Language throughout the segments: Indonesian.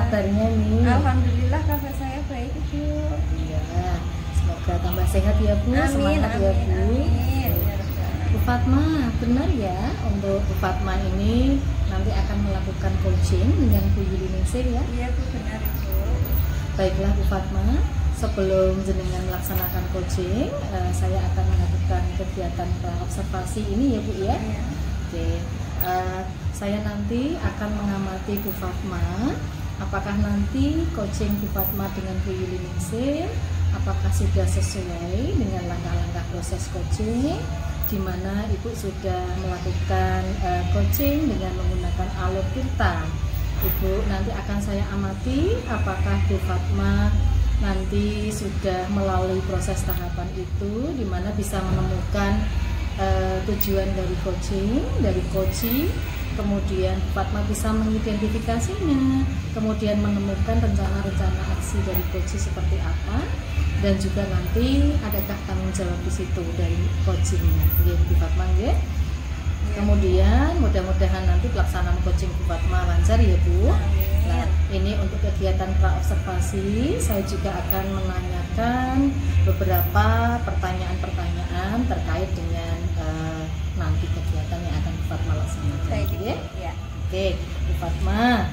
kabarnya nih? Alhamdulillah kabar saya baik Ibu. Iya, semoga tambah sehat ya Bu. Amin, Semangat ya Bu. amin. Bu Fatma, benar ya untuk Bu Fatma ini nanti akan melakukan coaching dengan Bu Yuli Ningsih ya? Iya Bu, benar Ibu. Baiklah Bu Fatma, sebelum jenengan melaksanakan coaching, saya akan melakukan kegiatan observasi ini ya Bu ya. Iya. Oke, saya nanti akan mengamati Bu Fatma. Apakah nanti coaching Bu Fatma dengan Bu Yuli Ningsih, apakah sudah sesuai dengan langkah-langkah proses coaching, di mana Ibu sudah melakukan coaching dengan menggunakan alut tirta. Ibu nanti akan saya amati apakah Bu Fatma nanti sudah melalui proses tahapan itu, di mana bisa menemukan tujuan dari coaching, dari coaching, kemudian Bu Fatma bisa mengidentifikasinya, kemudian menemukan rencana-rencana aksi dari coaching seperti apa, dan juga nanti adakah tanggung jawab di situ dari coachingnya, ya Bu Fatma ya. Kemudian mudah-mudahan nanti pelaksanaan coaching Bu Fatma lancar ya Bu. Nah, ini untuk kegiatan pra-observasi, saya juga akan menanyakan beberapa pertanyaan-pertanyaan terkait dengan nanti kegiatan yang akan Bu Fatma laksanakan. Baik Ya? ya. Oke, Bu Fatma,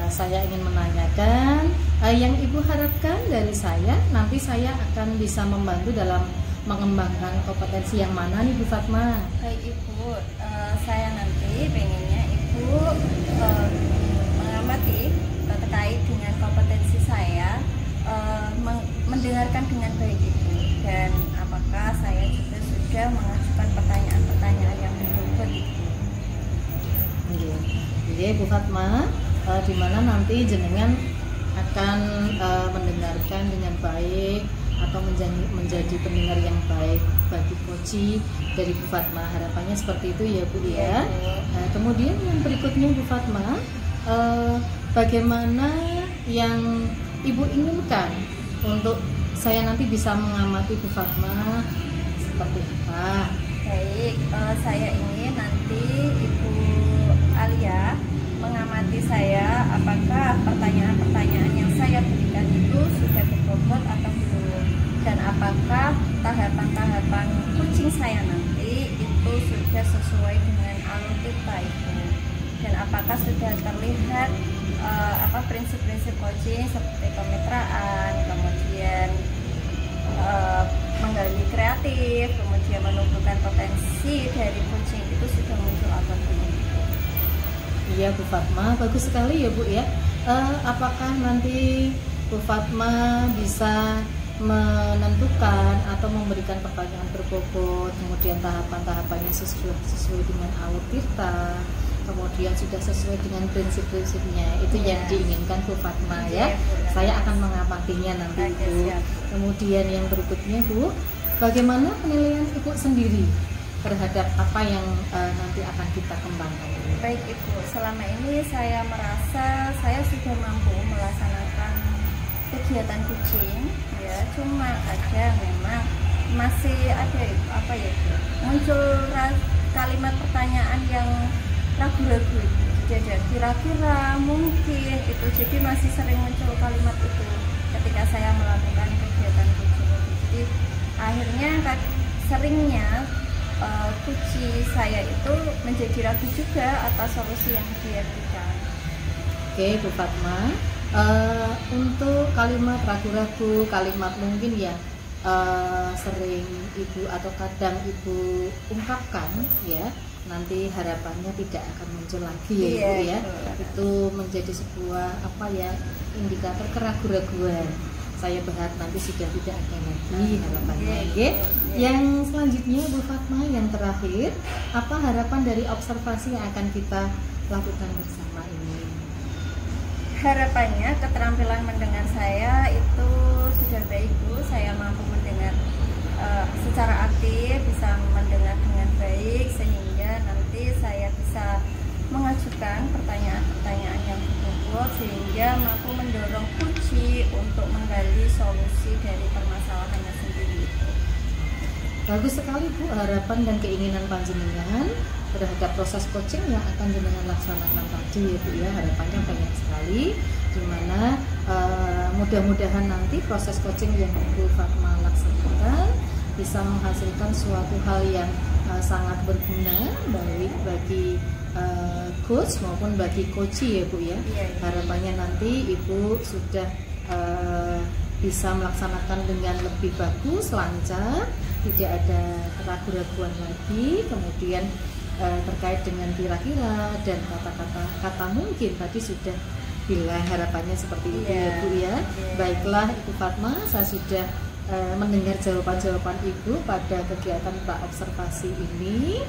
saya ingin menanyakan yang Ibu harapkan dari saya, nanti saya akan bisa membantu dalam mengembangkan kompetensi yang mana nih Bu Fatma? Baik Ibu, saya nanti pengennya Ibu mengamati terkait dengan kompetensi saya, mendengarkan dengan baik Ibu, dan apakah saya juga sudah mengajukan pertanyaan-pertanyaan yang berbobot Ibu. Jadi Bu Fatma, di mana nanti jenengan akan mendengarkan dengan baik atau menjadi pendengar yang baik bagi coaching dari Bu Fatma. Harapannya seperti itu ya Bu ya. Kemudian yang berikutnya Bu Fatma, bagaimana yang Ibu inginkan untuk saya nanti bisa mengamati Bu Fatma seperti apa? Baik, saya ingin nanti Ibu Alia mengamati saya apakah pertanyaan-pertanyaan yang saya berikan itu sudah berbobot atau belum, dan apakah tahapan-tahapan coaching saya nanti itu sudah sesuai dengan alur tirta itu, dan apakah sudah terlihat prinsip-prinsip coaching seperti kemitraan, kemudian menggali kreatif, kemudian menumbuhkan potensi dari coaching itu sudah muncul atau belum. Iya Bu Fatma, bagus sekali ya Bu ya. Apakah nanti Bu Fatma bisa menentukan atau memberikan pertanyaan berbobot, kemudian tahapan-tahapannya sesuai dengan alur tirta, kemudian sudah sesuai dengan prinsip-prinsipnya, itu yang diinginkan Bu Fatma ya. Saya akan mengamatinya nanti Bu. Kemudian yang berikutnya Bu, bagaimana penilaian Ibu sendiri terhadap apa yang nanti akan kita kembangkan? Baik Ibu, selama ini saya merasa saya sudah mampu melaksanakan kegiatan coaching ya, cuma aja memang masih ada muncul kalimat pertanyaan yang ragu-ragu, jadi kira-kira mungkin itu, jadi masih sering muncul kalimat itu ketika saya melakukan kegiatan coaching. Jadi akhirnya seringnya coaching saya itu menjadi ragu juga atas solusi yang dia berikan. Oke Bu Fatma, untuk kalimat ragu-ragu, kalimat mungkin ya sering Ibu atau kadang Ibu ungkapkan ya, nanti harapannya tidak akan muncul lagi ya Ibu ya. Itu menjadi sebuah indikator keraguan-raguan. Saya berharap nanti sudah tidak ada lagi harapannya ya. Yang selanjutnya Bu Fatma, yang terakhir, apa harapan dari observasi yang akan kita lakukan bersama ini? Harapannya keterampilan mendengar saya itu sudah baik Bu. Saya mampu mendengar secara aktif, bisa mendengar dengan baik, sehingga nanti saya bisa mengajukan pertanyaan-pertanyaan yang berbobot, sehingga mampu mendorong kunci untuk menggali solusi dari permasalahannya sendiri. Bagus sekali Bu, harapan dan keinginan panjenengan terhadap proses coaching yang akan jenengan laksanakan tadi ya Bu ya. Harapannya banyak sekali, dimana mudah-mudahan nanti proses coaching yang Ibu Fatma laksanakan bisa menghasilkan suatu hal yang sangat berguna baik bagi coach maupun bagi coachee ya Bu ya. Harapannya nanti Ibu sudah bisa melaksanakan dengan lebih bagus, lancar, tidak ada keraguan-keraguan lagi. Kemudian terkait dengan kira-kira dan kata mungkin tadi sudah bilang harapannya seperti itu ya Bu ya. Baiklah Ibu Fatma, saya sudah mendengar jawaban-jawaban Ibu pada kegiatan praobservasi ini.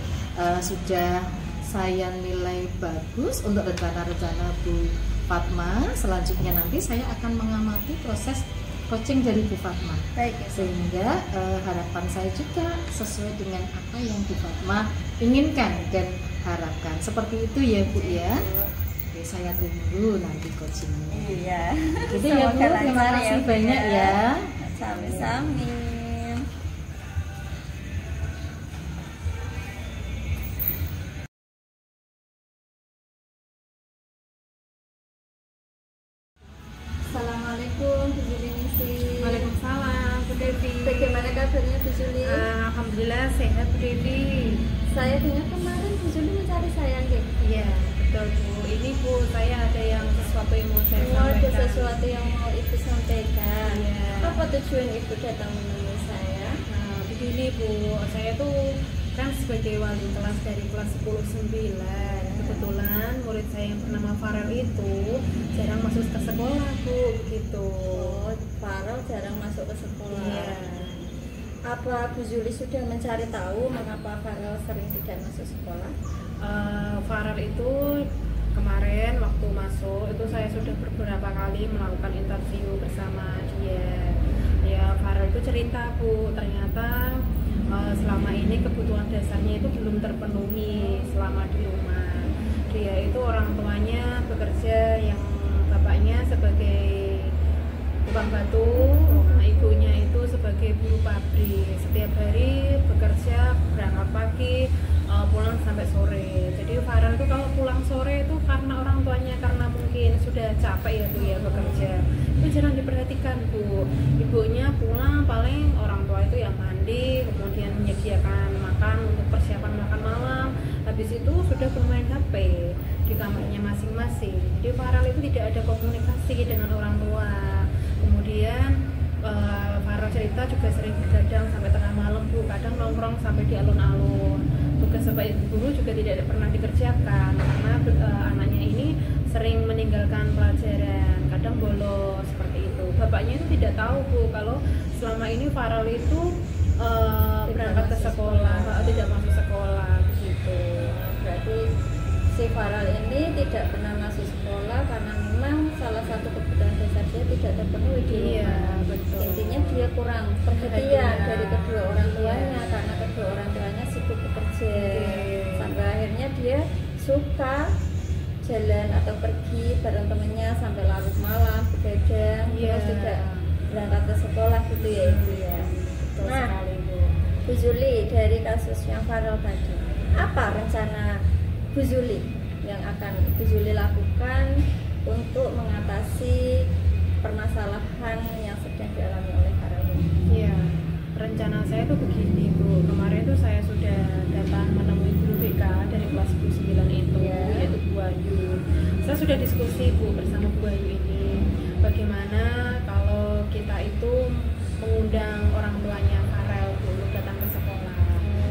Sudah saya nilai bagus untuk rencana-rencana Bu Fatma. Selanjutnya nanti saya akan mengamati proses coaching dari Bu Fatma. Baik ya. Sehingga harapan saya juga sesuai dengan apa yang Bu Fatma inginkan dan harapkan. Seperti itu ya Bu ya. Oke, saya tunggu nanti coachingnya. Iya. Gitu ya Bu, terima kasih banyak ya. Sami-sami. Assalamualaikum Bu Juli Ningsih. Waalaikumsalam Bu Devi. Bagaimana kabarnya Bu Juli? Alhamdulillah sehat Bu Devi. Saya dengar kemarin Bu Juli mencari saya nih. Iya betul Bu. Ini Bu, saya ada yang sesuatu yang mau saya Ada sampaikan. sesuatu yang mau Ibu sampaikan. Iya. Apa tujuan Ibu datang menemui saya? Nah, begini Bu, saya tuh kan sebagai wali kelas dari kelas 10-9. Kebetulan murid saya yang bernama Farel itu jarang masuk ke sekolah Bu, begitu. Oh, Farel jarang masuk ke sekolah. Iya. Apa Bu Juli sudah mencari tahu mengapa Farel sering tidak masuk sekolah? Farel itu kemarin waktu masuk itu saya sudah beberapa kali melakukan interview bersama dia. Ya Farel itu cerita Bu, ternyata selama ini kebutuhan dasarnya itu belum terpenuhi selama di rumah. Dia itu orang tuanya bekerja, yang bapaknya sebagai tukang batu, ibunya itu sebagai buruh pabrik. Setiap hari bekerja, berangkat pagi, pulang sampai sore. Jadi Farel itu kalau pulang sore itu karena orang tuanya, karena mungkin sudah capek ya Bu ya bekerja, itu jarang diperhatikan Bu. Ibunya pulang paling orang tua itu yang mandi, kemudian menyediakan makan untuk persiapan makan malam. Habis itu sudah bermain HP di kamarnya masing-masing. Jadi Farel itu tidak ada komunikasi dengan orang tua. Kemudian Farel cerita juga sering begadang sampai tengah malam Bu, kadang nongkrong sampai di alun-alun. Tugas sebagai guru juga tidak pernah dikerjakan karena anaknya ini sering meninggalkan pelajaran, kadang bolos seperti itu. Bapaknya itu tidak tahu Bu kalau selama ini Farel itu berangkat ke sekolah, tidak masuk sekolah gitu. Berarti si Farel ini tidak pernah masuk sekolah karena memang salah satu kebutuhan dasar dia tidak terpenuhi di rumah. Iya, betul. Intinya dia kurang perhatian dari kedua orang tuanya karena kedua orang tuanya sibuk bekerja. Sampai akhirnya dia suka jalan atau pergi bareng temennya sampai larut malam begadang, terus tidak berangkat ke sekolah gitu ya Ibu ya. Betul sekali Bu. Bu Juli, dari kasus yang Farel tadi, apa rencana Bu Juli yang akan Bu Juli lakukan untuk mengatasi permasalahan yang sedang dialami oleh Farel ini? Iya, rencana saya tuh begini Bu. Kemarin tuh saya sudah datang menemui guru BK dari kelas 9 itu, yaitu Bu Ayu. Saya sudah diskusi Bu bersama Bu Ayu ini, bagaimana kalau kita itu mengundang orang tuanya Farel untuk datang ke sekolah,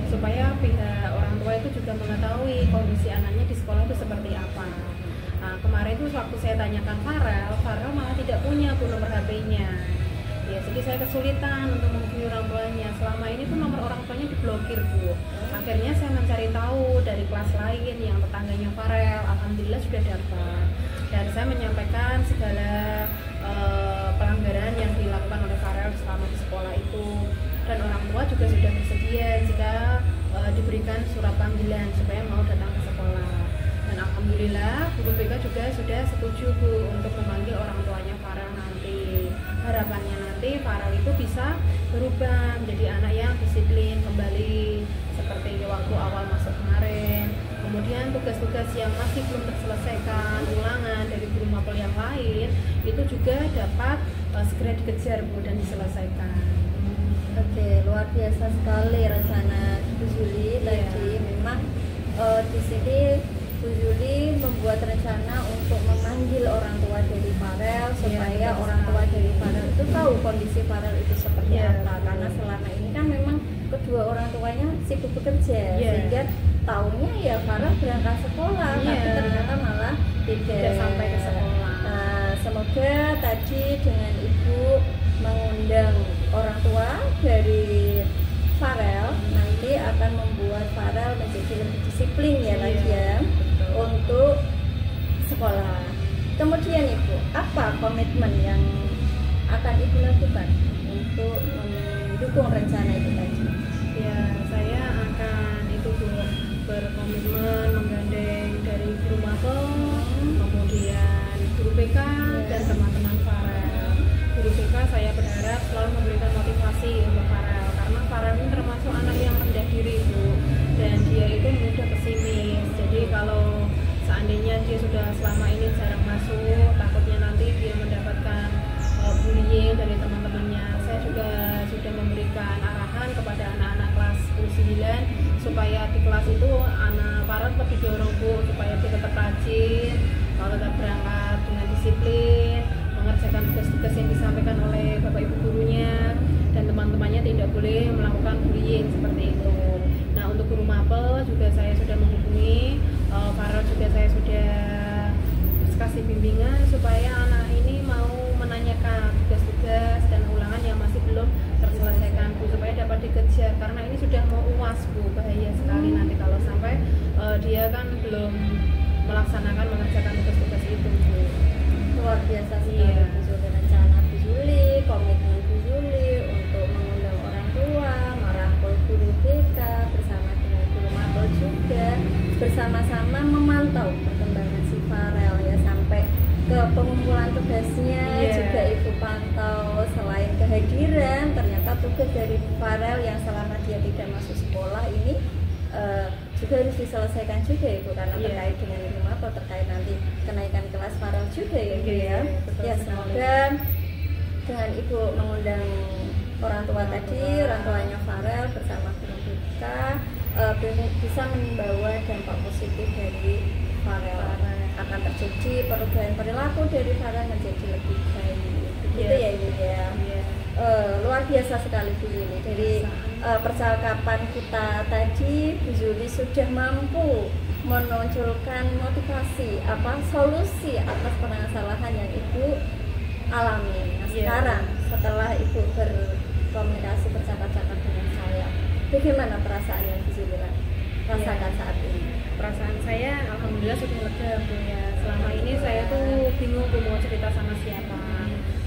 supaya pihak orang tua itu juga mengetahui kondisi anaknya di sekolah itu seperti apa. Nah, kemarin itu waktu saya tanyakan Farel malah tidak punya Bu nomor HP-nya. Ya, jadi saya kesulitan untuk menghubungi orang tuanya. Selama ini tuh nomor orang tuanya diblokir Bu. Akhirnya saya mencari tahu dari kelas lain yang tetangganya Farel. Alhamdulillah sudah dapat. Dan saya menyampaikan segala pelanggaran yang dilakukan oleh Farel selama di sekolah itu. Dan orang tua juga sudah bersedia jika diberikan surat panggilan supaya mau datang ke sekolah. Dan alhamdulillah guru BK juga sudah setuju Bu untuk memanggil orang tuanya Farel nanti. Harapannya nanti Farel itu bisa berubah menjadi anak yang disiplin kembali seperti waktu awal masuk kemarin. Kemudian tugas-tugas yang masih belum terselesaikan, ulangan dari guru mapel yang lain, itu juga dapat segera dikejar Bu dan diselesaikan. Oke, luar biasa sekali rencana Bu Juli tadi. Memang di sini Bu Juli membuat rencana untuk memanggil orang tua dari Farel supaya orang tua dari Farel itu tahu kondisi Farel itu seperti apa. Karena selama ini kan memang kedua orang tuanya sibuk bekerja, sehingga taunya ya Farel berangkat sekolah, tapi ternyata malah tidak sampai ke sekolah. Nah, semoga tadi dengan Ibu mengundang orang tua dari Farel nanti akan membuat Farel menjadi lebih disiplin ya lagi ya untuk sekolah. Kemudian Ibu, apa komitmen yang akan Ibu lakukan untuk mendukung rencana itu tadi? Ya, saya akan itu Bu, berkomitmen menggandeng dari guru mapel, kemudian guru BK dan teman-teman Farel. Guru BK saya berharap selalu memberikan motivasi untuk Farel, karena Farel ini termasuk anak yang rendah diri Bu, dan dia itu mudah pesimis. Jadi kalau seandainya dia sudah selama ini jarang masuk, takutnya nanti dia mendapatkan bullying dari teman-temannya. Saya juga sudah memberikan arahan kepada anak-anak kelas 9 supaya di kelas itu anak Farel lebih dorong Bu, supaya dia tetap rajin, tetap berangkat dengan disiplin, mengerjakan tugas-tugas yang disampaikan oleh Bapak Ibu gurunya, dan teman-temannya tidak boleh melakukan bullying seperti itu. Nah, untuk guru mapel juga saya sudah menghubungi Farel, juga saya sudah kasih bimbingan supaya anak ini mau menanyakan tugas-tugas dan ulangan yang masih belum terselesaikan Bu, supaya dapat dikejar, karena ini sudah mau UAS Bu, bahaya sekali nanti kalau sampai dia kan belum melaksanakan mengerjakan tugas-tugas itu Bu. Luar biasa sekali Bu Juli, rencana Bu Juli, komitmen Bu Juli untuk mengundang orang tua, merangkul guru BK bersama dengan guru mapel juga, bersama-sama memantau perkembangan si Farel ya, sampai ke pengumpulan tugasnya juga Ibu pantau. Selain kehadiran, ternyata tugas dari Farel yang selama dia tidak masuk sekolah ini juga harus diselesaikan juga Ibu, karena terkait dengan guru mapel, terkait nanti kenaikan kelas Farel juga ya Ibu ya. Ya, semoga dengan Ibu mengundang orang tua tadi, orang tuanya Farel bersama guru BK bisa membawa dampak positif dari Farel. Akan terjadi perubahan perilaku dari Farel menjadi lebih baik. Begitu ya Ibu ya. Luar biasa sekali Bu Juli. Dari percakapan kita tadi, Bu Juli sudah mampu menunjukkan motivasi, solusi atas permasalahan yang Ibu alami. Nah, sekarang setelah Ibu berkomunikasi bercakap-cakap dengan saya, bagaimana perasaan yang Bu Juli rasakan saat ini? Perasaan saya alhamdulillah sudah lega Bu ya. Selama ini saya tuh bingung Bu mau cerita sama siapa.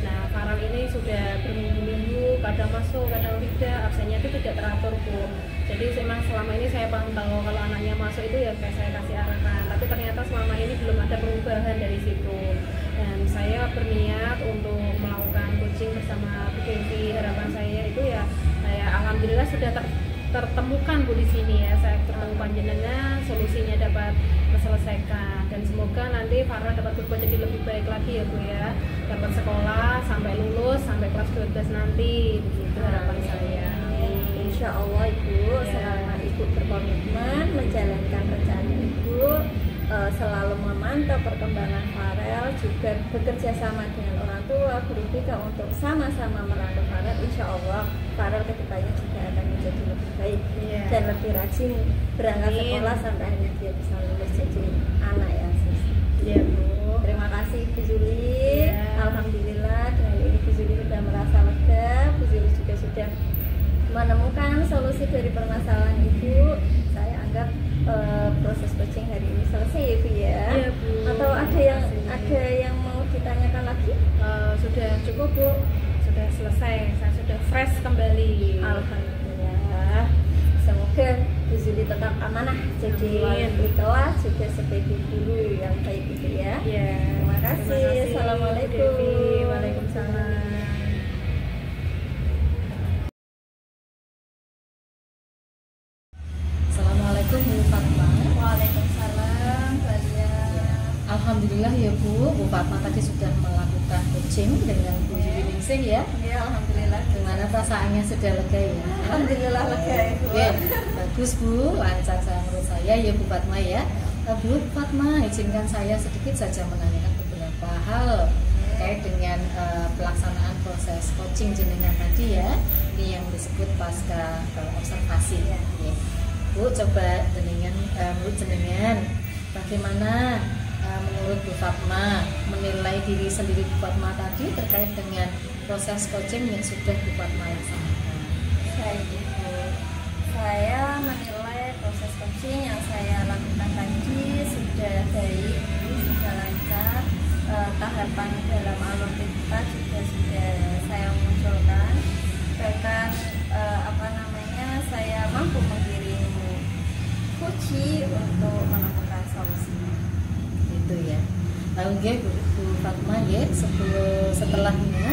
Nah, Farel ini sudah berminggu-minggu, kadang masuk, kadang tidak, absennya itu tidak teratur Bu. Jadi memang selama ini saya pantau, kalau anaknya masuk itu ya kayak saya kasih arahan. Tapi ternyata selama ini belum ada perubahan dari situ. Dan saya berniat untuk melakukan coaching bersama Bu Devi. Harapan saya itu ya, alhamdulillah sudah tertemukan Bu di sini ya. Saya bertemu panjenengan, solusinya dapat terselesaikan, dan semoga nanti Farel dapat berbuat jadi lebih baik lagi ya Bu ya, dapat sekolah sampai lulus sampai kelas 12 nanti, begitu harapan saya. Insya Allah Ibu, selama Ibu berkomitmen menjalankan rencana Ibu, selalu memantau perkembangan Farel, juga bekerja sama dengan orang tua, guru BK untuk sama-sama merangkul Farel. Insya Allah Farel kedepannya juga akan menjadi lebih baik dan lebih rajin berangkat sekolah sampai akhirnya dia bisa lulus jadi anak ya sis. Iya Bu. Terima kasih Bu Juli. Alhamdulillah dengan ini Bu Juli sudah merasa lega. Bu Juli juga sudah menemukan solusi dari permasalahan Ibu. Saya anggap proses coaching hari ini selesai ya Bu ya. Iya Bu. Atau ada yang mau ditanyakan lagi? Sudah cukup Bu. Sudah selesai. Saya sudah fresh kembali. Alhamdulillah. Semoga Bu Juli tetap amanah jadi wali kelas, juga sebagai guru yang baik gitu ya. Terima kasih. Assalamualaikum. Waalaikumsalam. Assalamualaikum Bu Fatma. Waalaikumsalam. Alhamdulillah ya Bu Fatma tadi sudah melakukan coaching dengan Bu Yuningsih ya. Ya, alhamdulillah. Gimana perasaannya, sudah lega ya? Alhamdulillah lega Ibu. Oke, bagus Bu, lancar menurut saya ya Bu Fatma ya. Bu Fatma, izinkan saya sedikit saja menanyakan beberapa hal terkait dengan pelaksanaan proses coaching jenengan tadi ya. Ini yang disebut pasca observasi ya. Bu, coba menurut jenengan bagaimana menurut Bu Fatma menilai diri sendiri Bu Fatma tadi terkait dengan proses coaching yang sudah Bu Fatma laksanakan? Saya menilai proses coaching yang saya lakukan tadi sudah baik, sudah lancar. Tahapan dalam alur kita juga sudah saya munculkan, bahkan saya mampu mengirim kunci untuk menemukan solusinya. Itu ya. Lalu Bu Fatma ya, setelahnya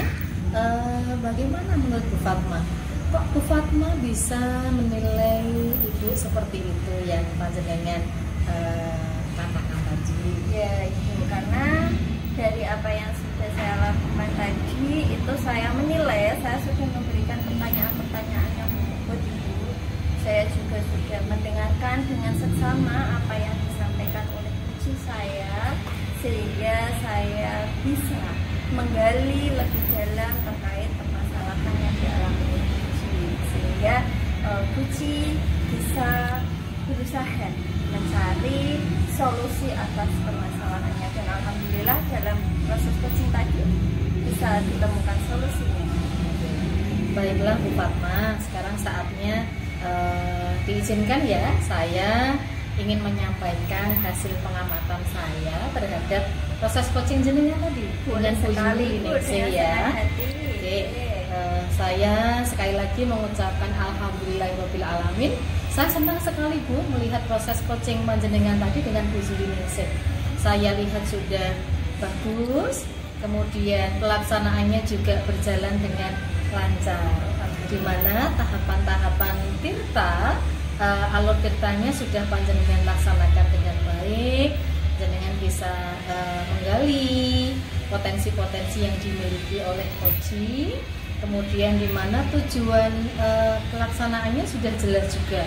bagaimana menurut Bu Fatma? Kok Bu Fatma bisa menilai Ibu seperti itu yang panjenengan katakan tadi? Ya Ibu, karena dari apa yang sudah saya lakukan tadi itu saya menilai, saya sudah memberikan pertanyaan-pertanyaan yang membuat Ibu. Saya juga sudah mendengarkan dengan seksama apa yang disampaikan oleh kunci saya, sehingga saya bisa menggali lebih dalam terkait permasalahan yang dialami oleh kunci, sehingga kunci bisa berusaha mencari solusi atas permasalahannya, dan alhamdulillah dalam proses coaching tadi bisa ditemukan solusinya. Baiklah Bu Fatma, sekarang saatnya diizinkan ya, saya ingin menyampaikan hasil pengamatan saya terhadap proses coaching jenengan tadi dengan Bu Yuningsih ya. Oke, saya sekali lagi mengucapkan alhamdulillahirabbil alamin. Saya senang sekali Bu melihat proses coaching panjenengan tadi dengan Bu Yuningsih. Saya lihat sudah bagus, kemudian pelaksanaannya juga berjalan dengan lancar, di mana tahapan-tahapan tirta, alur tirtanya sudah panjenengan laksanakan dengan baik. Jenengan bisa menggali potensi-potensi yang dimiliki oleh coaching, kemudian di mana tujuan pelaksanaannya sudah jelas juga.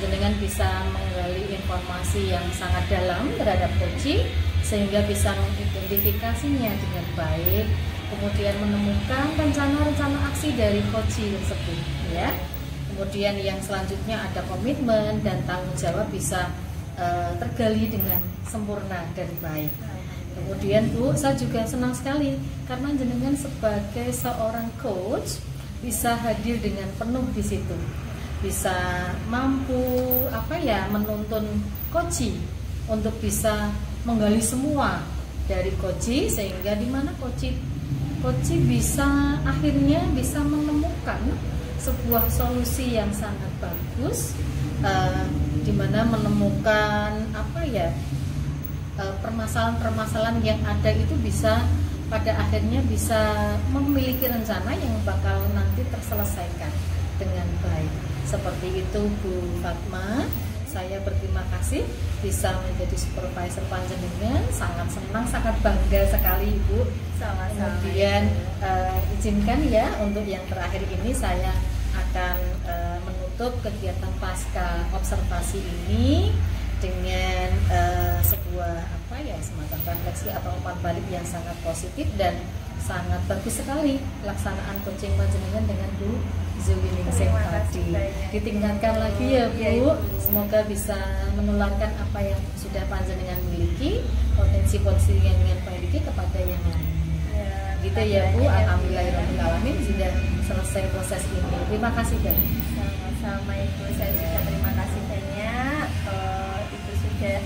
Jenengan bisa menggali informasi yang sangat dalam terhadap coaching sehingga bisa mengidentifikasinya dengan baik, kemudian menemukan rencana-rencana aksi dari coaching tersebut ya. Kemudian yang selanjutnya ada komitmen dan tanggung jawab bisa tergali dengan sempurna dan baik. Kemudian Bu, saya juga senang sekali karena jenengan sebagai seorang coach bisa hadir dengan penuh di situ, bisa mampu menuntun coaching untuk bisa menggali semua dari coaching, sehingga di mana coaching bisa akhirnya bisa menemukan sebuah solusi yang sangat bagus, di mana menemukan permasalahan-permasalahan yang ada itu bisa pada akhirnya bisa memiliki rencana yang bakal nanti terselesaikan dengan baik. Seperti itu Bu Fatma, saya berterima kasih bisa menjadi supervisor panjenengan, sangat senang, sangat bangga sekali Ibu. Sama-sama. Kemudian izinkan ya untuk yang terakhir ini saya akan menutup kegiatan pasca observasi ini dengan sebuah semacam refleksi atau umpan balik yang sangat positif dan sangat bagus sekali pelaksanaan coaching panjenengan dengan Bu Yuningsih tadi. Ditingkatkan lagi ya Bu, semoga bisa menularkan apa yang sudah panjenengan miliki, potensi-potensi yang ingin miliki kepada yang lain. Gitu ya Bu, alhamdulillahirabbil alamin sudah selesai proses ini. Terima kasih banyak. Sama-sama Ibu, saya juga terima kasih banyak. Itu sudah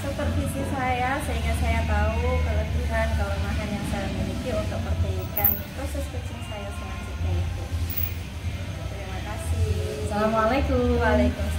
supervisi saya, sehingga saya tahu kelebihan kelemahan yang saya miliki untuk perbaikan proses coaching saya selanjutnya Ibu. Terima kasih. Assalamualaikum. Waalaikumsalam.